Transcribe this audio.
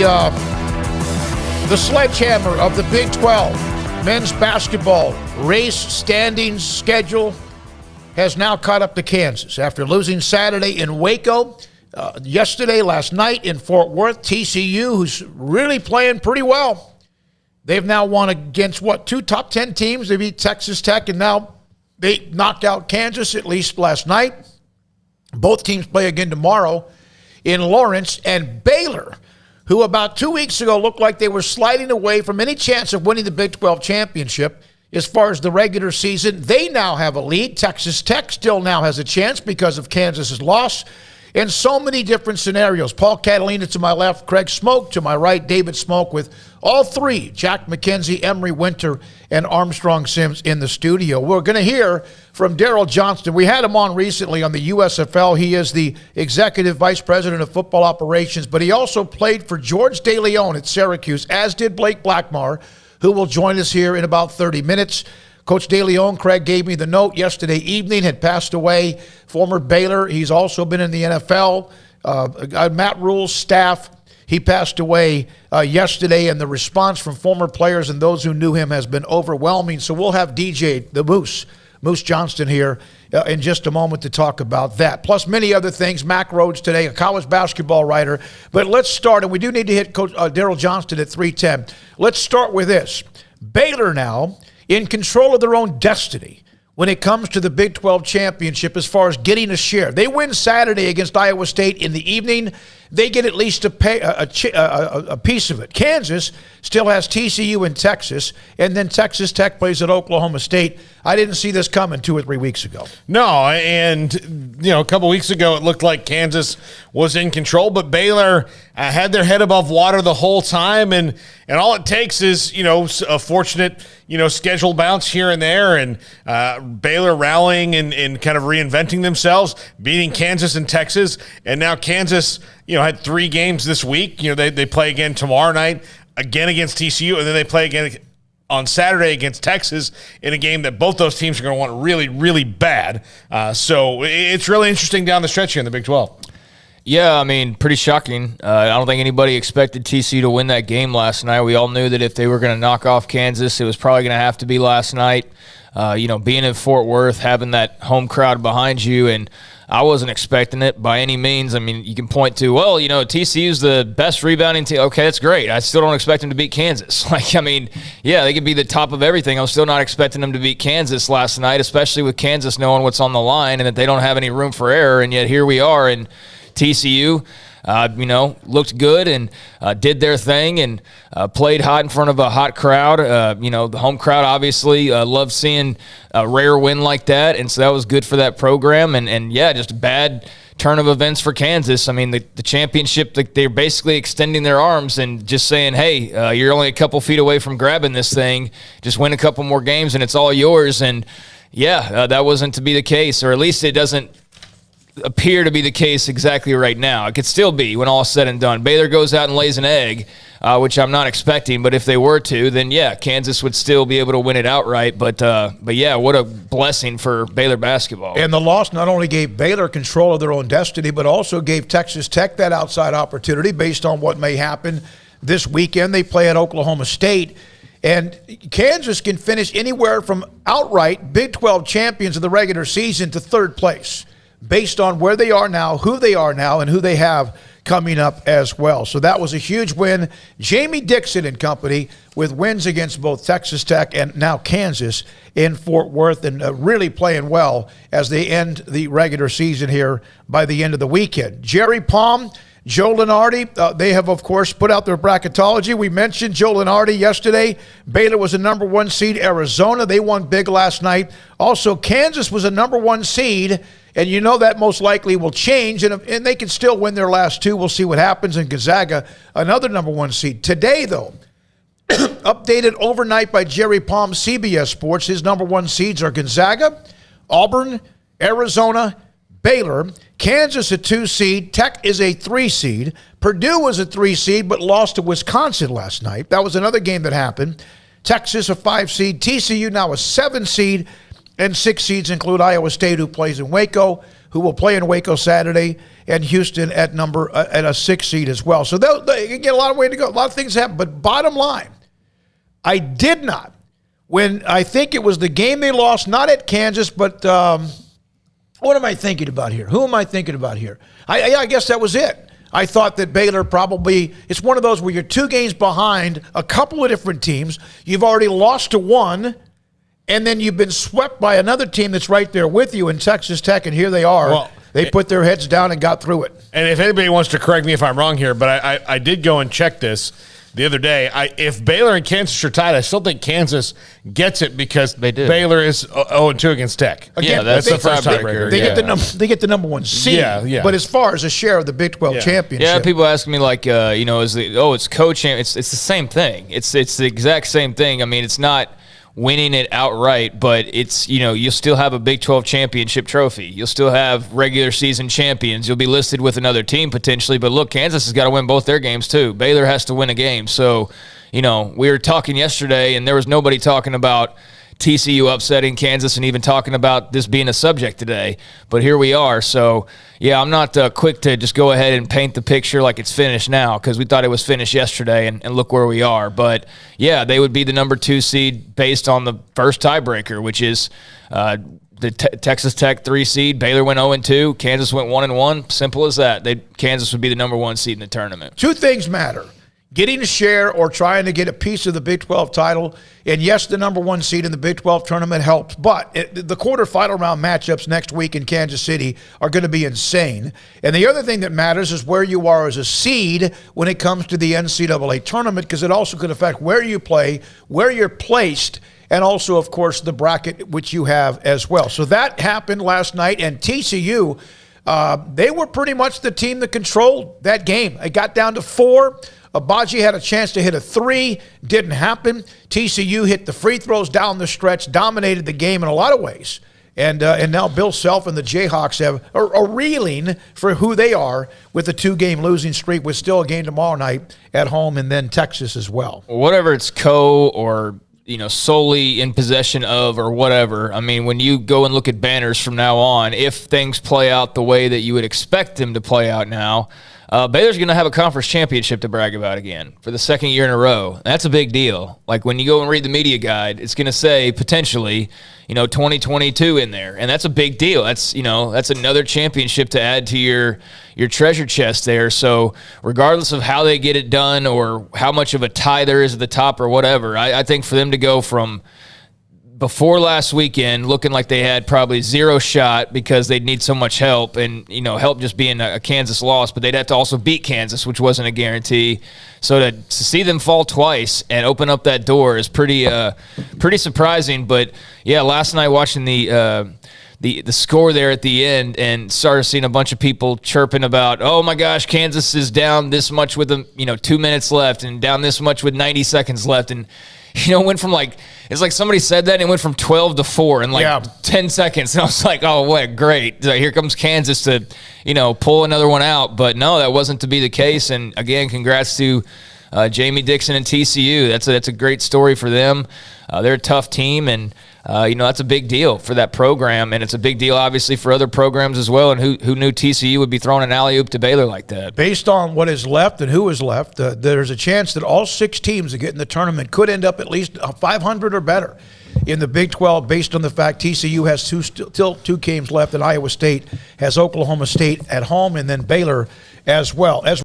The sledgehammer of the Big 12 men's basketball race standings schedule has now caught up to Kansas after losing Saturday in Waco. Yesterday, last night in Fort Worth, TCU, who's really playing pretty well. They've now won against, two top 10 teams. They beat Texas Tech, and now they knocked out Kansas, at least last night. Both teams play again tomorrow in Lawrence. And Baylor, who about 2 weeks ago looked like they were sliding away from any chance of winning the Big 12 championship as far as the regular season, they now have a lead. Texas Tech still now has a chance because of Kansas's loss. And so many different scenarios. Paul Catalina to my left, Craig Smoke to my right, David Smoke with all three, Jack McKenzie, Emery Winter, and Armstrong Sims in the studio. We're going to hear from Daryl Johnston. We had him on recently on the USFL. He is the Executive Vice President of Football Operations, but he also played for George DeLeon at Syracuse, as did Blake Blackmar, who will join us here in about 30 minutes. Coach DeLeon, Craig gave me the note yesterday evening, had passed away, former Baylor. He's also been in the NFL. Matt Rule's staff, he passed away yesterday, and the response from former players and those who knew him has been overwhelming. So we'll have DJ, the Moose Johnston here in just a moment to talk about that. Plus many other things. Mac Rhodes today, a college basketball writer. But let's start, and we do need to hit Coach Daryl Johnston at 3:10. Let's start with this. Baylor now in control of their own destiny when it comes to the Big 12 championship as far as getting a share. They win Saturday against Iowa State in the evening. They get at least a piece of it. Kansas still has TCU in Texas, and then Texas Tech plays at Oklahoma State. I didn't see this coming 2 or 3 weeks ago. No, and a couple weeks ago it looked like Kansas was in control, but Baylor had their head above water the whole time, and all it takes is a fortunate schedule bounce here and there, and Baylor rallying and kind of reinventing themselves, beating Kansas and Texas, and now Kansas had 3 games this week. They play again tomorrow night, again against TCU, and then they play again on Saturday against Texas in a game that both those teams are going to want really, really bad. So it's really interesting down the stretch here in the Big 12. Yeah, I mean, pretty shocking. I don't think anybody expected TCU to win that game last night. We all knew that if they were going to knock off Kansas, it was probably going to have to be last night. Being in Fort Worth, having that home crowd behind you, and I wasn't expecting it by any means. I mean, you can point to, TCU's the best rebounding team. Okay, that's great. I still don't expect them to beat Kansas. They could be the top of everything. I'm still not expecting them to beat Kansas last night, especially with Kansas knowing what's on the line and that they don't have any room for error, and yet here we are, and TCU looked good and did their thing and played hot in front of a hot crowd. The home crowd obviously loved seeing a rare win like that, and so that was good for that program. And just a bad turn of events for Kansas. I mean, the championship, they're basically extending their arms and just saying, hey, you're only a couple feet away from grabbing this thing. Just win a couple more games and it's all yours. And, that wasn't to be the case, or at least it doesn't appear to be the case exactly right now. It could still be when all is said and done. Baylor goes out and lays an egg, which I'm not expecting, but if they were to, then Kansas would still be able to win it outright. But what a blessing for Baylor basketball. And the loss not only gave Baylor control of their own destiny, but also gave Texas Tech that outside opportunity based on what may happen this weekend. They play at Oklahoma State. And Kansas can finish anywhere from outright Big 12 champions of the regular season to third place, based on where they are now, who they are now, and who they have coming up as well. So that was a huge win. Jamie Dixon and company with wins against both Texas Tech and now Kansas in Fort Worth, and really playing well as they end the regular season here by the end of the weekend. Jerry Palm, Joe Lunardi, they have, of course, put out their bracketology. We mentioned Joe Lunardi yesterday. Baylor was a number 1 seed. Arizona, they won big last night. Also, Kansas was a number 1 seed. And that most likely will change, and they can still win their last 2. We'll see what happens. In Gonzaga, another number 1 seed. Today, though, updated overnight by Jerry Palm, CBS Sports, his number 1 seeds are Gonzaga, Auburn, Arizona, Baylor, Kansas a 2 seed, Tech is a 3 seed, Purdue was a 3 seed but lost to Wisconsin last night. That was another game that happened. Texas a 5 seed, TCU now a 7 seed, and 6 seeds include Iowa State, who plays in Waco, who will play in Waco Saturday, and Houston at a 6 seed as well. So they get a lot of way to go. A lot of things happen. But bottom line, I did not. When I think it was the game they lost, not at Kansas, but what am I thinking about here? Who am I thinking about here? I guess that was it. I thought that Baylor probably, it's one of those where you're 2 games behind a couple of different teams. You've already lost to one, and then you've been swept by another team that's right there with you in Texas Tech, and here they are. Well, they put their heads down and got through it. And if anybody wants to correct me if I'm wrong here, but I did go and check this the other day. If Baylor and Kansas are tied, I still think Kansas gets it because Baylor is 0-2 against Tech. Again, that's the first tiebreaker. They get the number 1 seed. Yeah. But as far as a share of the Big 12 championship, yeah, people ask me like, it's co-champ. It's the same thing. It's the exact same thing. I mean, it's not winning it outright, but it's, you'll still have a Big 12 championship trophy. You'll still have regular season champions. You'll be listed with another team potentially. But look, Kansas has got to win both their games too. Baylor has to win a game. So, we were talking yesterday, and there was nobody talking about TCU upsetting Kansas and even talking about this being a subject today. But here we are. So, yeah, I'm not quick to just go ahead and paint the picture like it's finished now because we thought it was finished yesterday, and look where we are. But, yeah, they would be the number 2 seed based on the first tiebreaker, which is the Texas Tech 3 seed. Baylor went 0-2. Kansas went 1-1. Simple as that. Kansas would be the number 1 seed in the tournament. 2 things matter. Getting a share or trying to get a piece of the Big 12 title. And yes, the number 1 seed in the Big 12 tournament helps. But the quarterfinal round matchups next week in Kansas City are going to be insane. And the other thing that matters is where you are as a seed when it comes to the NCAA tournament, because it also could affect where you play, where you're placed, and also, of course, the bracket which you have as well. So that happened last night. And TCU, they were pretty much the team that controlled that game. It got down to 4. Abaji had a chance to hit a 3, didn't happen. TCU hit the free throws down the stretch, dominated the game in a lot of ways. And now Bill Self and the Jayhawks are reeling for who they are with a 2-game losing streak with still a game tomorrow night at home and then Texas as well. Whatever it's or solely in possession of or whatever. I mean, when you go and look at banners from now on, if things play out the way that you would expect them to play out now, Baylor's going to have a conference championship to brag about again for the 2nd year in a row. That's a big deal. Like when you go and read the media guide, it's going to say potentially, 2022 in there. And that's a big deal. That's another championship to add to your treasure chest there. So regardless of how they get it done or how much of a tie there is at the top or whatever, I think for them to go from before last weekend looking like they had probably 0 shot because they'd need so much help and, help just being a Kansas loss, but they'd have to also beat Kansas, which wasn't a guarantee. So to see them fall twice and open up that door is pretty surprising. But, yeah, last night watching the score there at the end and started seeing a bunch of people chirping about, oh, my gosh, Kansas is down this much with 2 minutes left and down this much with 90 seconds left. And, went from it's like somebody said that and it went from 12 to 4 in 10 seconds. And I was like, oh, what, great. Here comes Kansas to, pull another one out. But no, that wasn't to be the case. And again, congrats to Jamie Dixon and TCU. That's a great story for them. They're a tough team, and that's a big deal for that program, and it's a big deal obviously for other programs as well. And who knew TCU would be throwing an alley-oop to Baylor like that? Based on what is left and who is left, there's a chance that all 6 teams that get in the tournament could end up at least 500 or better in the Big 12, based on the fact TCU has still 2 games left, and Iowa State has Oklahoma State at home, and then Baylor as well.